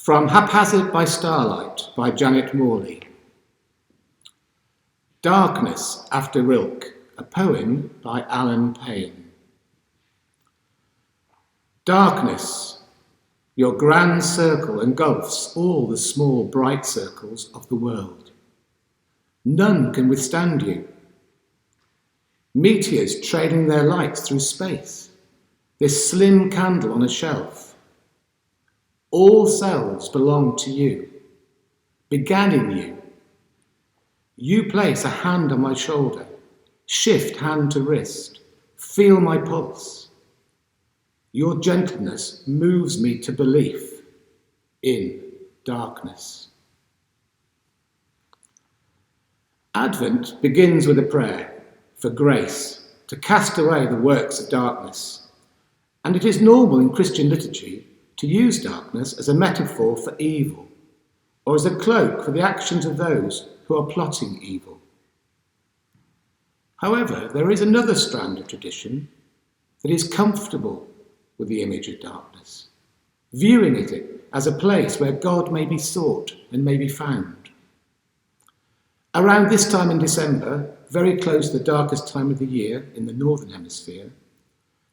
From Haphazard by Starlight by Janet Morley. Darkness After Rilke, a poem by Alan Payne. Darkness, your grand circle engulfs all the small bright circles of the world. None can withstand you. Meteors trailing their lights through space, this slim candle on a shelf. All selves belong to you, began in you. You place a hand on my shoulder, shift hand to wrist, feel my pulse. Your gentleness moves me to belief in darkness. Advent begins with a prayer for grace to cast away the works of darkness, and it is normal in Christian liturgy to use darkness as a metaphor for evil, or as a cloak for the actions of those who are plotting evil. However, there is another strand of tradition that is comfortable with the image of darkness, viewing it as a place where God may be sought and may be found. Around this time in December, very close to the darkest time of the year in the Northern Hemisphere,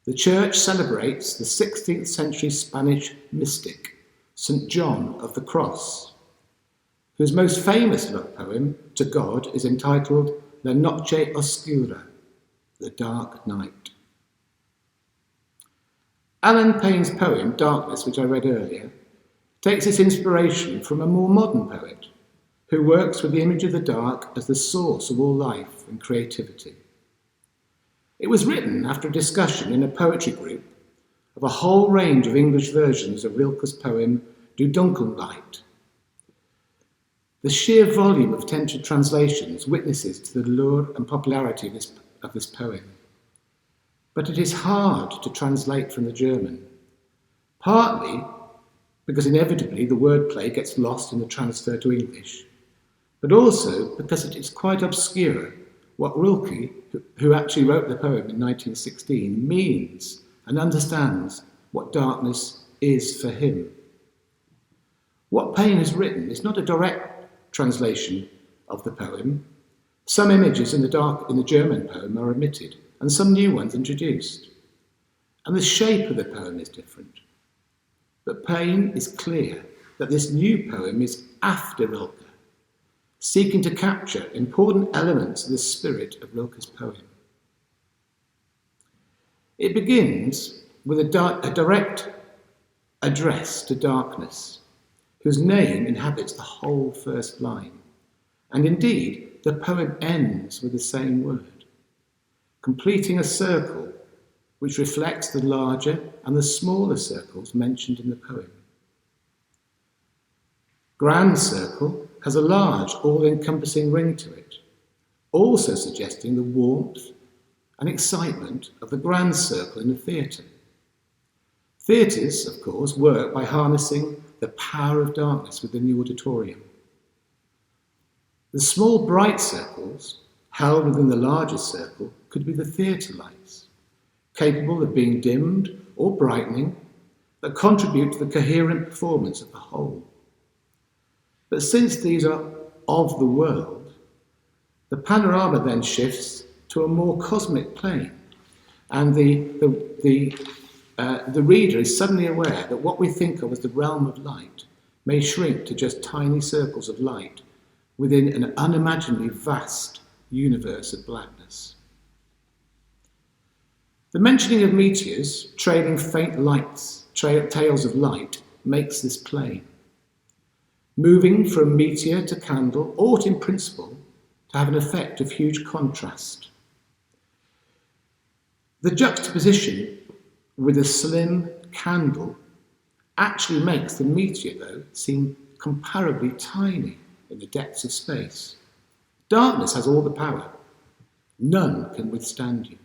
the Church celebrates the 16th century Spanish mystic, St. John of the Cross, whose most famous love poem to God is entitled La Noche Oscura, the Dark Night. Alan Payne's poem, Darkness, which I read earlier, takes its inspiration from a more modern poet who works with the image of the dark as the source of all life and creativity. It was written after a discussion in a poetry group of a whole range of English versions of Rilke's poem Du Dunkelheit. The sheer volume of potential translations witnesses to the lure and popularity of this poem. But it is hard to translate from the German, partly because inevitably the wordplay gets lost in the transfer to English, but also because it is quite obscure what Rilke, who actually wrote the poem in 1916, means and understands what darkness is for him. What Payne has written is not a direct translation of the poem. Some images in the German poem are omitted and some new ones introduced. And the shape of the poem is different. But Payne is clear that this new poem is after Rilke, seeking to capture important elements of the spirit of Rilke's poem. It begins with a direct address to darkness, whose name inhabits the whole first line. And indeed, the poem ends with the same word, completing a circle which reflects the larger and the smaller circles mentioned in the poem. Grand circle has a large, all-encompassing ring to it, also suggesting the warmth and excitement of the grand circle in the theatre. Theatres, of course, work by harnessing the power of darkness within the auditorium. The small bright circles, held within the larger circle, could be the theatre lights, capable of being dimmed or brightening, that contribute to the coherent performance of the whole. But since these are of the world, the panorama then shifts to a more cosmic plane, and the reader is suddenly aware that what we think of as the realm of light may shrink to just tiny circles of light within an unimaginably vast universe of blackness. The mentioning of meteors trailing faint lights, tails of light, makes this plain. Moving from meteor to candle ought in principle to have an effect of huge contrast. The juxtaposition with a slim candle actually makes the meteor, though, seem comparably tiny in the depths of space. Darkness has all the power. None can withstand you.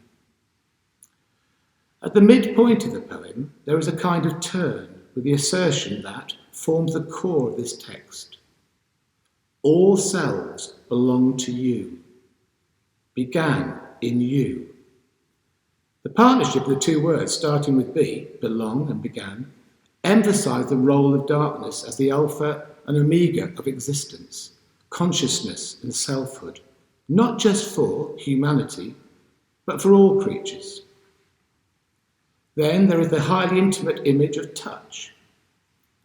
At the midpoint of the poem, there is a kind of turn with the assertion that forms the core of this text. All selves belong to you, began in you. The partnership of the two words, starting with be, belong and began, emphasize the role of darkness as the alpha and omega of existence, consciousness and selfhood, not just for humanity, but for all creatures. Then there is the highly intimate image of touch,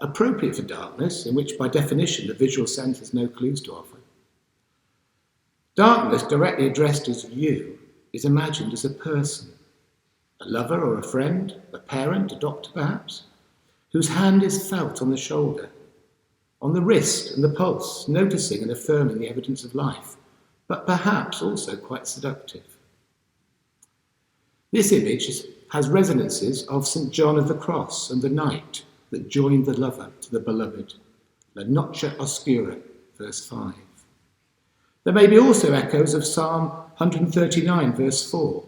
appropriate for darkness, in which by definition the visual sense has no clues to offer. Darkness directly addressed as you is imagined as a person, a lover or a friend, a parent, a doctor perhaps, whose hand is felt on the shoulder, on the wrist and the pulse, noticing and affirming the evidence of life, but perhaps also quite seductive. This image has resonances of St. John of the Cross and the night that joined the lover to the beloved, La Noche Oscura, verse 5. There may be also echoes of Psalm 139, verse 4.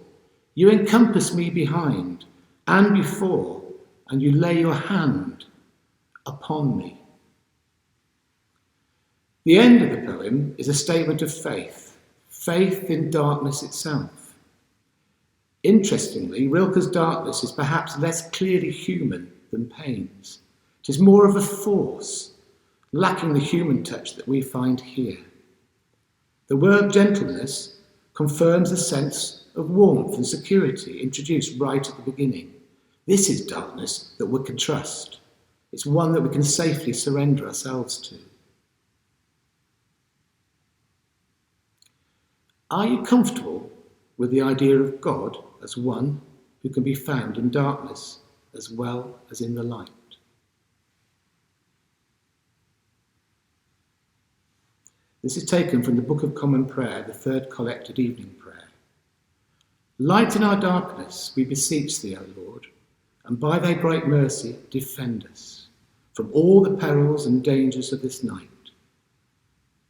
You encompass me behind and before, and you lay your hand upon me. The end of the poem is a statement of faith, faith in darkness itself. Interestingly, Rilke's darkness is perhaps less clearly human than Paine's. It is more of a force, lacking the human touch that we find here. The word gentleness confirms a sense of warmth and security introduced right at the beginning. This is darkness that we can trust. It's one that we can safely surrender ourselves to. Are you comfortable with the idea of God as one who can be found in darkness as well as in the light? This is taken from the Book of Common Prayer, the third collected evening prayer. Lighten our darkness, we beseech thee, O Lord, and by thy great mercy defend us from all the perils and dangers of this night.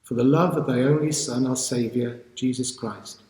For the love of thy only Son, our Saviour, Jesus Christ,